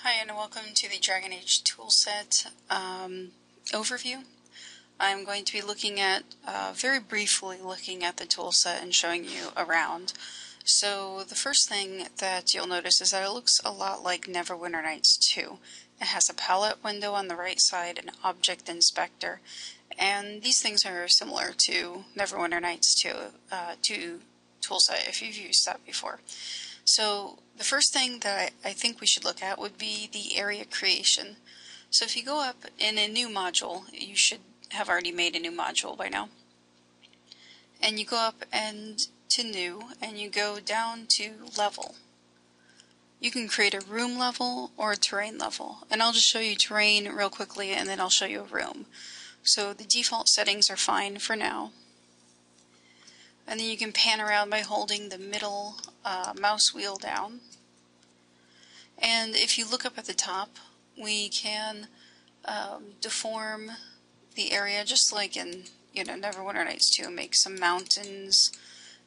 Hi and welcome to the Dragon Age Toolset overview. I'm going to be looking at, very briefly looking at the toolset and showing you around. So the first thing that you'll notice is that it looks a lot like Neverwinter Nights 2. It has a palette window on the right side, an object inspector, and these things are similar to Neverwinter Nights 2 toolset if you've used that before. So the first thing that I think we should look at would be the area creation. So if you go up in a new module, you should have already made a new module by now, and you go up and to new and you go down to level. You can create a room level or a terrain level, and I'll just show you terrain real quickly and then I'll show you a room. So the default settings are fine for now. And then you can pan around by holding the middle mouse wheel down. And if you look up at the top, we can deform the area just like in Neverwinter Nights 2, make some mountains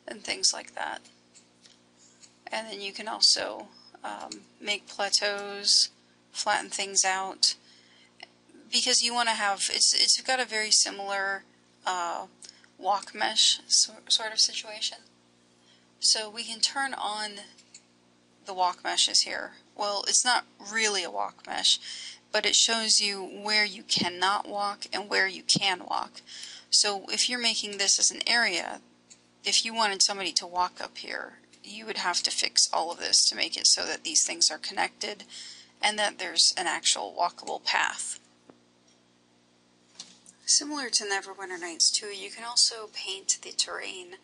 and things like that. And then you can also make plateaus, flatten things out, because you want to have, it's got a very similar walk mesh sort of situation. So we can turn on the walk meshes here. Well, it's not really a walk mesh, but it shows you where you cannot walk and where you can walk. So if you're making this as an area, if you wanted somebody to walk up here, you would have to fix all of this to make it so that these things are connected and that there's an actual walkable path. Similar to Neverwinter Nights 2, you can also paint the terrain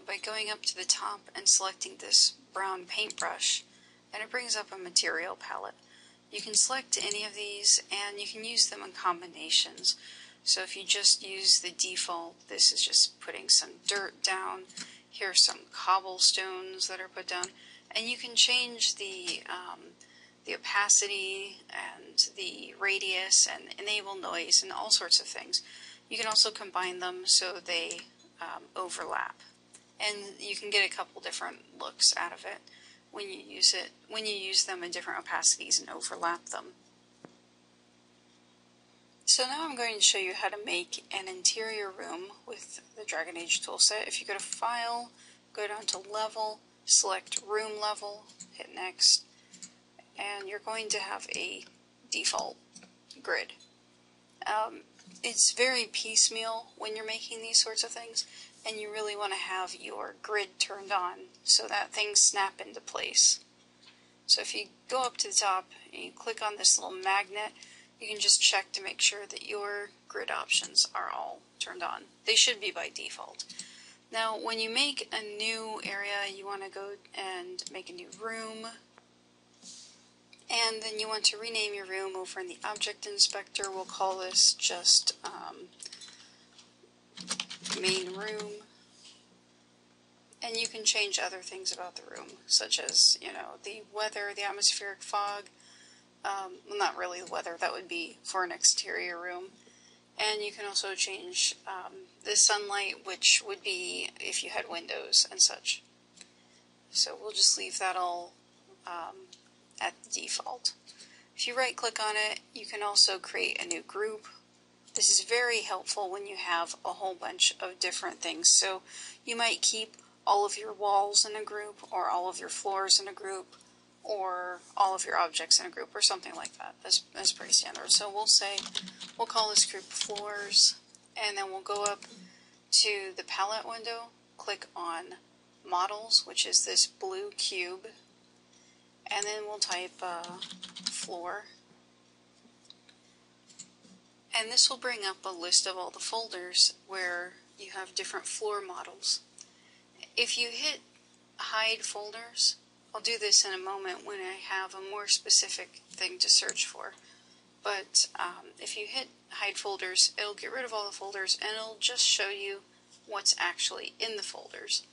by going up to the top and selecting this brown paintbrush, and it brings up a material palette. You can select any of these and you can use them in combinations. So if you just use the default, this is just putting some dirt down. Here are some cobblestones that are put down, and you can change the opacity and the radius and enable noise and all sorts of things. You can also combine them so they overlap, and you can get a couple different looks out of it when you use them in different opacities and overlap them. So now I'm going to show you how to make an interior room with the Dragon Age toolset. If you go to File, go down to Level, select Room Level, hit Next, and you're going to have a default grid. It's very piecemeal when you're making these sorts of things, and you really want to have your grid turned on so that things snap into place. So if you go up to the top and you click on this little magnet, you can just check to make sure that your grid options are all turned on. They should be by default. Now when you make a new area, you want to go and make a new room. And then you want to rename your room over in the Object Inspector. We'll call this just Main Room. And you can change other things about the room, such as, the weather, the atmospheric fog. Well, not really the weather, that would be for an exterior room. And you can also change the sunlight, which would be if you had windows and such. So we'll just leave that all at the default. If you right click on it, you can also create a new group. This is very helpful when you have a whole bunch of different things. So you might keep all of your walls in a group, or all of your floors in a group, or all of your objects in a group, or something like that. That's pretty standard. So we'll call this group Floors, and then we'll go up to the palette window, click on Models, which is this blue cube, and then we'll type floor, and this will bring up a list of all the folders where you have different floor models. If you hit hide folders, I'll do this in a moment when I have a more specific thing to search for, but if you hit hide folders, it'll get rid of all the folders and it'll just show you what's actually in the folders.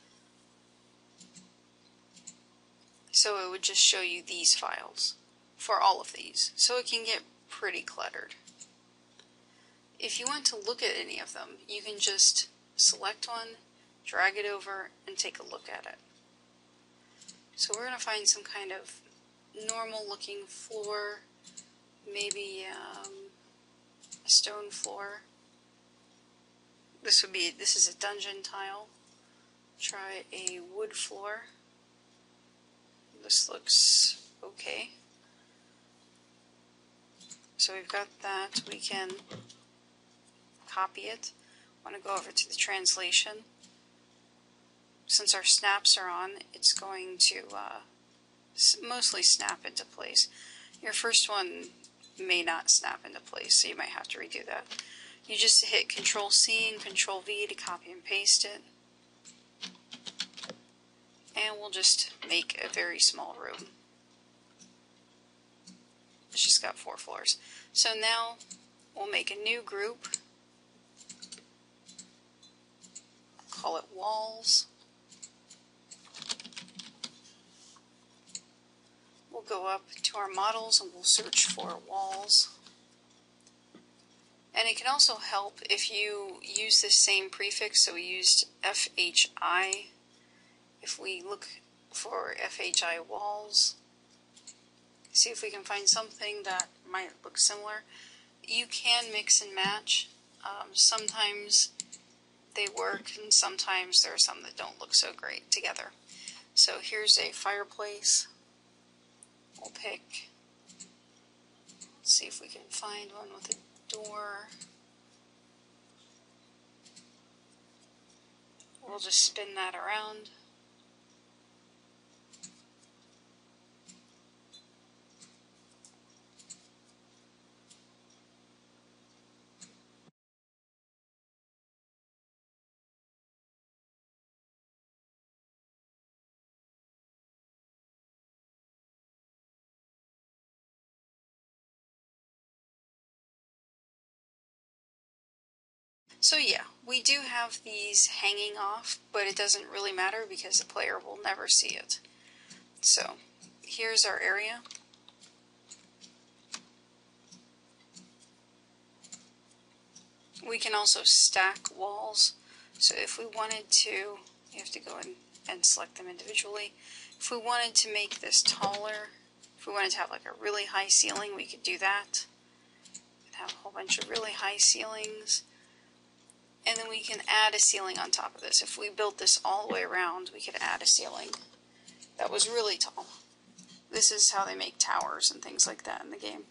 So it would just show you these files for all of these, so it can get pretty cluttered. If you want to look at any of them, you can just select one, drag it over, and take a look at it. So we're going to find some kind of normal looking floor, maybe a stone floor. This is a dungeon tile. Try a wood floor. This looks okay. So we've got that. We can copy it. I want to go over to the translation. Since our snaps are on, it's going to mostly snap into place. Your first one may not snap into place, so you might have to redo that. You just hit Control-C and Control-V to copy and paste it. And we'll just make a very small room. It's just got 4 floors. So now we'll make a new group. Call it walls. We'll go up to our models and we'll search for walls. And it can also help if you use the same prefix. So we used FHI. If we look for FHI walls, see if we can find something that might look similar. You can mix and match. Sometimes they work, and sometimes there are some that don't look so great together. So here's a fireplace. We'll pick, let's see if we can find one with a door. We'll just spin that around. So yeah, we do have these hanging off, but it doesn't really matter because the player will never see it. So here's our area. We can also stack walls. So if we wanted to, you have to go in and select them individually. If we wanted to make this taller, if we wanted to have like a really high ceiling, we could do that. We could have a whole bunch of really high ceilings. And then we can add a ceiling on top of this. If we built this all the way around, we could add a ceiling that was really tall. This is how they make towers and things like that in the game.